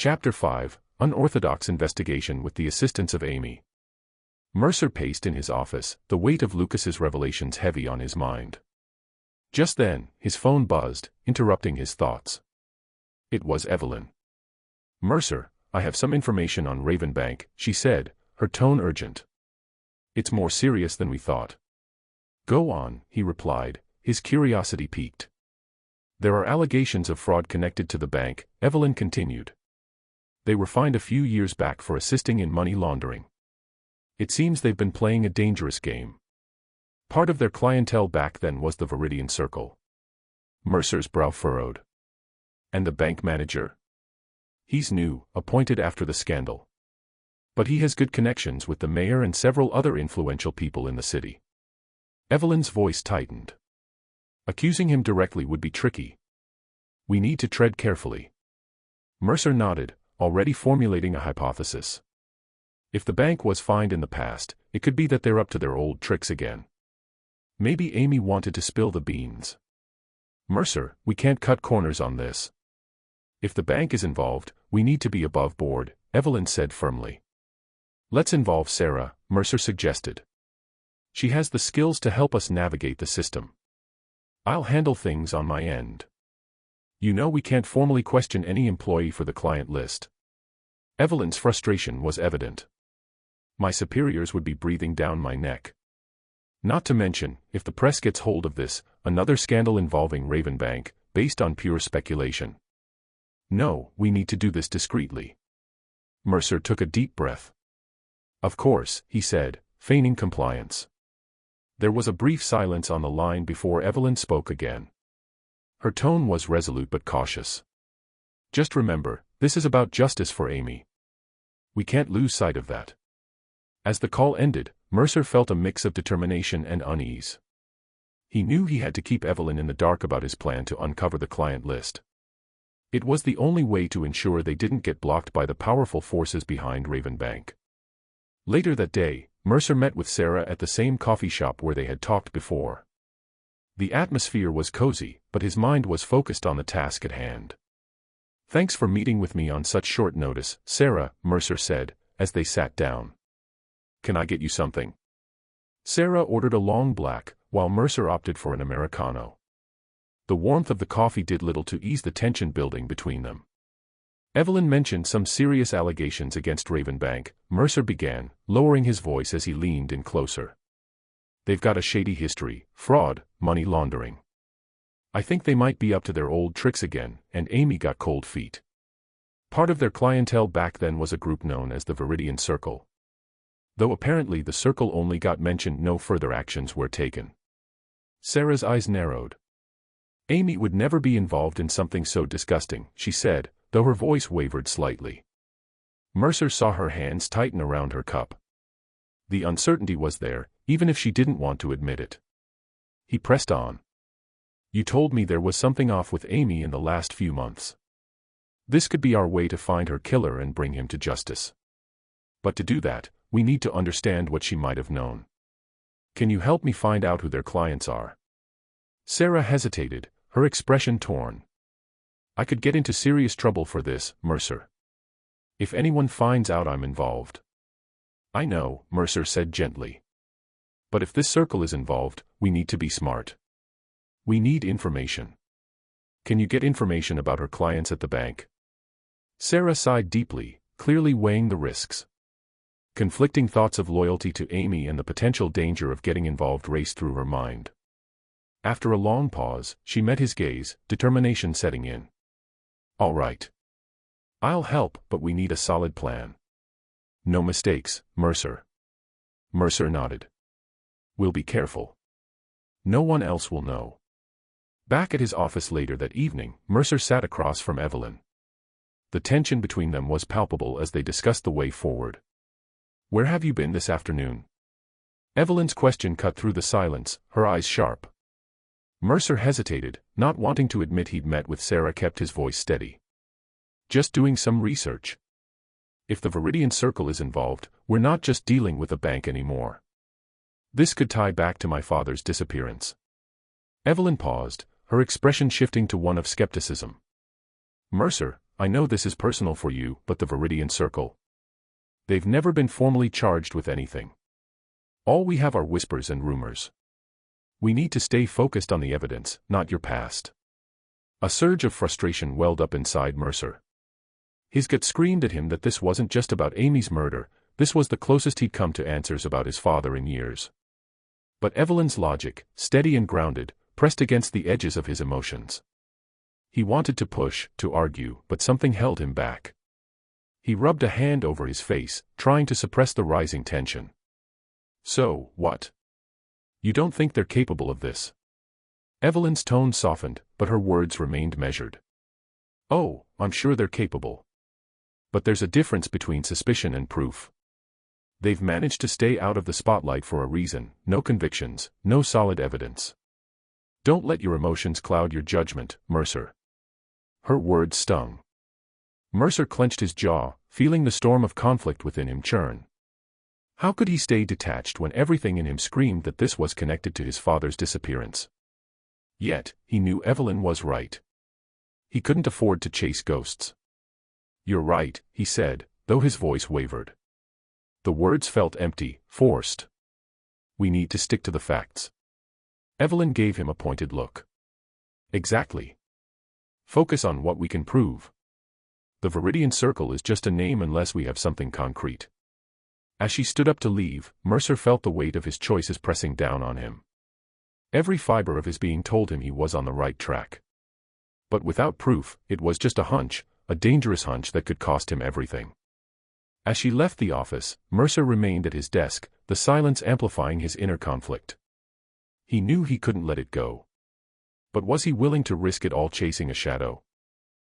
Chapter 5, Unorthodox Investigation with the Assistance of Amy. Mercer paced in his office, the weight of Lucas's revelations heavy on his mind. Just then, his phone buzzed, interrupting his thoughts. It was Evelynn. "Mercer, I have some information on Ravenbank," she said, her tone urgent. "It's more serious than we thought." "Go on," he replied, his curiosity piqued. "There are allegations of fraud connected to the bank," Evelynn continued. "They were fined a few years back for assisting in money laundering. It seems they've been playing a dangerous game. Part of their clientele back then was the Veridian Circle." Mercer's brow furrowed. "And the bank manager?" "He's new, appointed after the scandal. But he has good connections with the mayor and several other influential people in the city." Evelynn's voice tightened. "Accusing him directly would be tricky. We need to tread carefully." Mercer nodded, already formulating a hypothesis. If the bank was fined in the past, it could be that they're up to their old tricks again. Maybe Amy wanted to spill the beans. "Mercer, we can't cut corners on this. If the bank is involved, we need to be above board," Evelynn said firmly. "Let's involve Sarah," Mercer suggested. "She has the skills to help us navigate the system. I'll handle things on my end. You know we can't formally question any employee for the client list." Evelynn's frustration was evident. "My superiors would be breathing down my neck. Not to mention, if the press gets hold of this, another scandal involving Ravenbank, based on pure speculation. No, we need to do this discreetly." Mercer took a deep breath. "Of course," he said, feigning compliance. There was a brief silence on the line before Evelynn spoke again. Her tone was resolute but cautious. "Just remember, this is about justice for Amy. We can't lose sight of that." As the call ended, Mercer felt a mix of determination and unease. He knew he had to keep Evelynn in the dark about his plan to uncover the client list. It was the only way to ensure they didn't get blocked by the powerful forces behind Ravenbank. Later that day, Mercer met with Sarah at the same coffee shop where they had talked before. The atmosphere was cozy, but his mind was focused on the task at hand. "Thanks for meeting with me on such short notice, Sarah," Mercer said, as they sat down. "Can I get you something?" Sarah ordered a long black, while Mercer opted for an Americano. The warmth of the coffee did little to ease the tension building between them. Evelynn mentioned some serious allegations against Ravenbank, Mercer began, lowering his voice as he leaned in closer. "They've got a shady history, fraud, money laundering. I think they might be up to their old tricks again," and Amy got cold feet. Part of their clientele back then was a group known as the Veridian Circle. Though apparently the circle only got mentioned, no further actions were taken. Sarah's eyes narrowed. "Amy would never be involved in something so disgusting," she said, though her voice wavered slightly. Mercer saw her hands tighten around her cup. The uncertainty was there, even if she didn't want to admit it. He pressed on. "You told me there was something off with Amy in the last few months. This could be our way to find her killer and bring him to justice. But to do that, we need to understand what she might have known. Can you help me find out who their clients are?" Sarah hesitated, her expression torn. "I could get into serious trouble for this, Mercer. If anyone finds out I'm involved." "I know," Mercer said gently. "But if this circle is involved, we need to be smart. We need information. Can you get information about her clients at the bank?" Sarah sighed deeply, clearly weighing the risks. Conflicting thoughts of loyalty to Amy and the potential danger of getting involved raced through her mind. After a long pause, she met his gaze, determination setting in. "All right. I'll help, but we need a solid plan. No mistakes, Mercer." Mercer nodded. "We'll be careful. No one else will know." Back at his office later that evening, Mercer sat across from Evelynn. The tension between them was palpable as they discussed the way forward. "Where have you been this afternoon?" Evelynn's question cut through the silence, her eyes sharp. Mercer hesitated, not wanting to admit he'd met with Sarah, kept his voice steady. "Just doing some research. If the Veridian Circle is involved, we're not just dealing with a bank anymore. This could tie back to my father's disappearance." Evelynn paused, her expression shifting to one of skepticism. "Mercer, I know this is personal for you, but the Veridian Circle. They've never been formally charged with anything. All we have are whispers and rumors. We need to stay focused on the evidence, not your past. A surge of frustration welled up inside Mercer. His gut screamed at him that this wasn't just about Amy's murder, this was the closest he'd come to answers about his father in years. But Evelynn's logic, steady and grounded, pressed against the edges of his emotions. He wanted to push, to argue, but something held him back. He rubbed a hand over his face, trying to suppress the rising tension. So, what? You don't think they're capable of this? Evelynn's tone softened, but her words remained measured. Oh, I'm sure they're capable. But there's a difference between suspicion and proof. They've managed to stay out of the spotlight for a reason, no convictions, no solid evidence. Don't let your emotions cloud your judgment, Mercer. Her words stung. Mercer clenched his jaw, feeling the storm of conflict within him churn. How could he stay detached when everything in him screamed that this was connected to his father's disappearance? Yet, he knew Evelynn was right. He couldn't afford to chase ghosts. You're right, he said, though his voice wavered. The words felt empty, forced. We need to stick to the facts. Evelynn gave him a pointed look. Exactly. Focus on what we can prove. The Veridian Circle is just a name unless we have something concrete. As she stood up to leave, Mercer felt the weight of his choices pressing down on him. Every fiber of his being told him he was on the right track. But without proof, it was just a hunch, a dangerous hunch that could cost him everything. As she left the office, Mercer remained at his desk, the silence amplifying his inner conflict. He knew he couldn't let it go. But was he willing to risk it all chasing a shadow?